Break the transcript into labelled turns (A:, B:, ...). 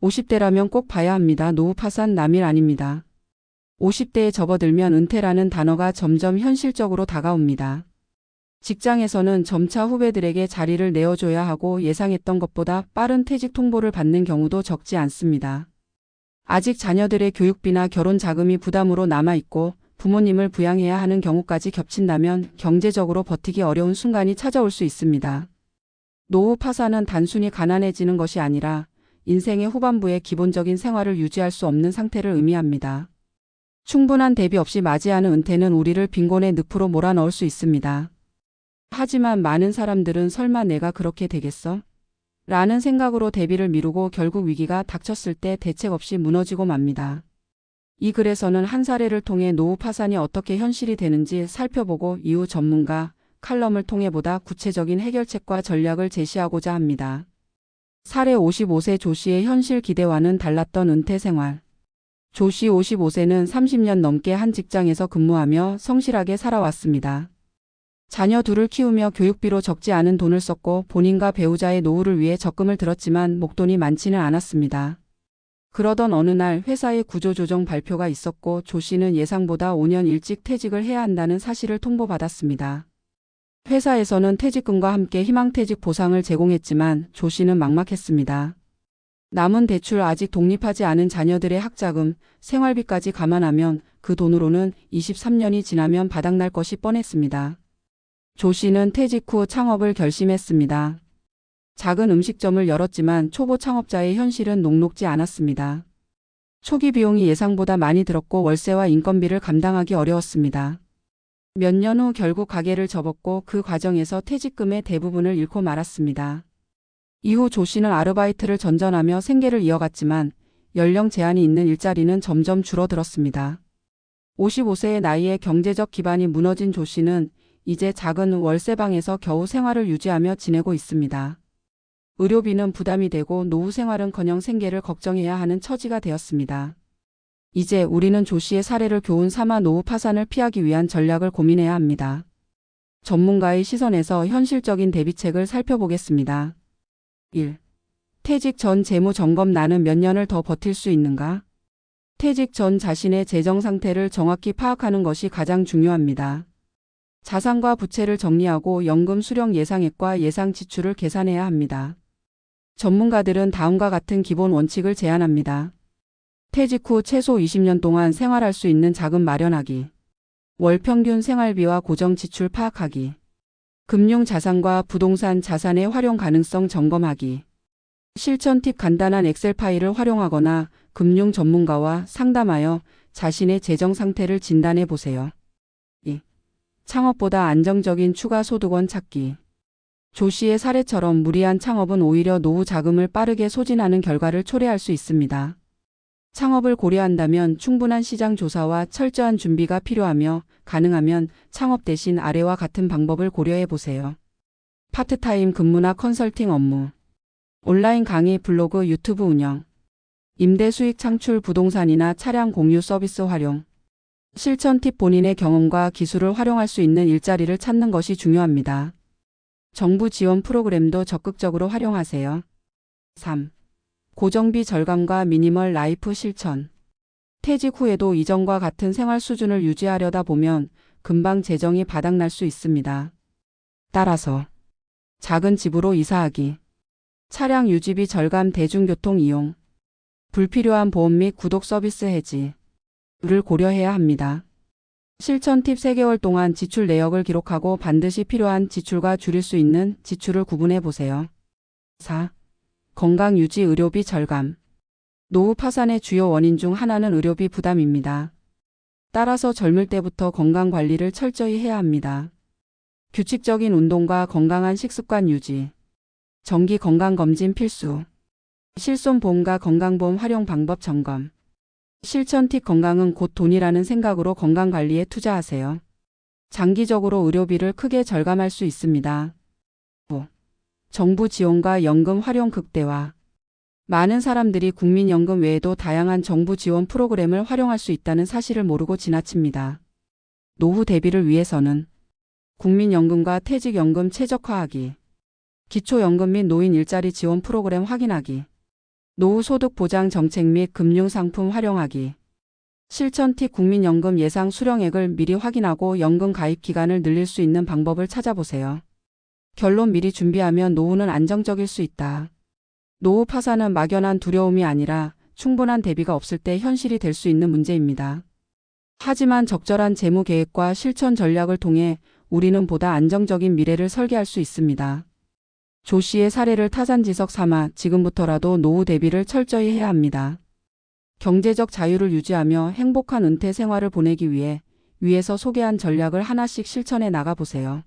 A: 50대라면 꼭 봐야 합니다. 노후 파산 남일 아닙니다. 50대에 접어들면 은퇴라는 단어가 점점 현실적으로 다가옵니다. 직장에서는 점차 후배들에게 자리를 내어줘야 하고 예상했던 것보다 빠른 퇴직 통보를 받는 경우도 적지 않습니다. 아직 자녀들의 교육비나 결혼 자금이 부담으로 남아있고 부모님을 부양해야 하는 경우까지 겹친다면 경제적으로 버티기 어려운 순간이 찾아올 수 있습니다. 노후 파산은 단순히 가난해지는 것이 아니라 인생의 후반부에 기본적인 생활을 유지할 수 없는 상태를 의미합니다. 충분한 대비 없이 맞이하는 은퇴는 우리를 빈곤의 늪으로 몰아넣을 수 있습니다. 하지만 많은 사람들은 설마 내가 그렇게 되겠어? 라는 생각으로 대비를 미루고 결국 위기가 닥쳤을 때 대책 없이 무너지고 맙니다. 이 글에서는 한 사례를 통해 노후 파산이 어떻게 현실이 되는지 살펴보고 이후 전문가 칼럼을 통해 보다 구체적인 해결책과 전략을 제시하고자 합니다. 사례 55세 조 씨의 현실 기대와는 달랐던 은퇴 생활. 조 씨 55세는 30년 넘게 한 직장에서 근무하며 성실하게 살아왔습니다. 자녀 둘을 키우며 교육비로 적지 않은 돈을 썼고 본인과 배우자의 노후를 위해 적금을 들었지만 목돈이 많지는 않았습니다. 그러던 어느 날 회사의 구조조정 발표가 있었고 조 씨는 예상보다 5년 일찍 퇴직을 해야 한다는 사실을 통보받았습니다. 회사에서는 퇴직금과 함께 희망퇴직 보상을 제공했지만 조 씨는 막막했습니다. 남은 대출, 아직 독립하지 않은 자녀들의 학자금, 생활비까지 감안하면 그 돈으로는 23년이 지나면 바닥날 것이 뻔했습니다. 조 씨는 퇴직 후 창업을 결심했습니다. 작은 음식점을 열었지만 초보 창업자의 현실은 녹록지 않았습니다. 초기 비용이 예상보다 많이 들었고 월세와 인건비를 감당하기 어려웠습니다. 몇 년 후 결국 가게를 접었고 그 과정에서 퇴직금의 대부분을 잃고 말았습니다. 이후 조 씨는 아르바이트를 전전하며 생계를 이어갔지만 연령 제한이 있는 일자리는 점점 줄어들었습니다. 55세의 나이에 경제적 기반이 무너진 조 씨는 이제 작은 월세방에서 겨우 생활을 유지하며 지내고 있습니다. 의료비는 부담이 되고 노후 생활은커녕 생계를 걱정해야 하는 처지가 되었습니다. 이제 우리는 조 씨의 사례를 교훈 삼아 노후 파산을 피하기 위한 전략을 고민해야 합니다. 전문가의 시선에서 현실적인 대비책을 살펴보겠습니다. 1. 퇴직 전 재무 점검. 나는 몇 년을 더 버틸 수 있는가? 퇴직 전 자신의 재정 상태를 정확히 파악하는 것이 가장 중요합니다. 자산과 부채를 정리하고 연금 수령 예상액과 예상 지출을 계산해야 합니다. 전문가들은 다음과 같은 기본 원칙을 제안합니다. 퇴직 후 최소 20년 동안 생활할 수 있는 자금 마련하기. 월 평균 생활비와 고정 지출 파악하기. 금융 자산과 부동산 자산의 활용 가능성 점검하기. 실천 팁. 간단한 엑셀 파일을 활용하거나 금융 전문가와 상담하여 자신의 재정 상태를 진단해 보세요. 2. 창업보다 안정적인 추가 소득원 찾기. 조 씨의 사례처럼 무리한 창업은 오히려 노후 자금을 빠르게 소진하는 결과를 초래할 수 있습니다. 창업을 고려한다면 충분한 시장 조사와 철저한 준비가 필요하며 가능하면 창업 대신 아래와 같은 방법을 고려해 보세요. 파트타임 근무나 컨설팅 업무. 온라인 강의, 블로그, 유튜브 운영. 임대 수익 창출, 부동산이나 차량 공유 서비스 활용. 실천 팁. 본인의 경험과 기술을 활용할 수 있는 일자리를 찾는 것이 중요합니다. 정부 지원 프로그램도 적극적으로 활용하세요. 3. 고정비 절감과 미니멀 라이프 실천. 퇴직 후에도 이전과 같은 생활 수준을 유지하려다 보면 금방 재정이 바닥날 수 있습니다. 따라서 작은 집으로 이사하기, 차량 유지비 절감, 대중교통 이용, 불필요한 보험 및 구독 서비스 해지를 고려해야 합니다. 실천 팁. 3개월 동안 지출 내역을 기록하고 반드시 필요한 지출과 줄일 수 있는 지출을 구분해 보세요. 4. 건강 유지, 의료비 절감. 노후 파산의 주요 원인 중 하나는 의료비 부담입니다. 따라서 젊을 때부터 건강 관리를 철저히 해야 합니다. 규칙적인 운동과 건강한 식습관 유지. 정기 건강검진 필수. 실손보험과 건강보험 활용 방법 점검. 실천 팁. 건강은 곧 돈이라는 생각으로 건강관리에 투자하세요. 장기적으로 의료비를 크게 절감할 수 있습니다. 5. 정부 지원과 연금 활용 극대화. 많은 사람들이 국민연금 외에도 다양한 정부 지원 프로그램을 활용할 수 있다는 사실을 모르고 지나칩니다. 노후 대비를 위해서는 국민연금과 퇴직연금 최적화하기, 기초연금 및 노인 일자리 지원 프로그램 확인하기, 노후 소득 보장 정책 및 금융 상품 활용하기. 실천 팁 국민연금 예상 수령액을 미리 확인하고 연금 가입 기간을 늘릴 수 있는 방법을 찾아보세요. 결론 미리 준비하면 노후는 안정적일 수 있다. 노후 파산은 막연한 두려움이 아니라 충분한 대비가 없을 때 현실이 될 수 있는 문제입니다. 하지만 적절한 재무 계획과 실천 전략을 통해 우리는 보다 안정적인 미래를 설계할 수 있습니다. 조 씨의 사례를 타산지석 삼아 지금부터라도 노후 대비를 철저히 해야 합니다. 경제적 자유를 유지하며 행복한 은퇴 생활을 보내기 위해 위에서 소개한 전략을 하나씩 실천해 나가 보세요.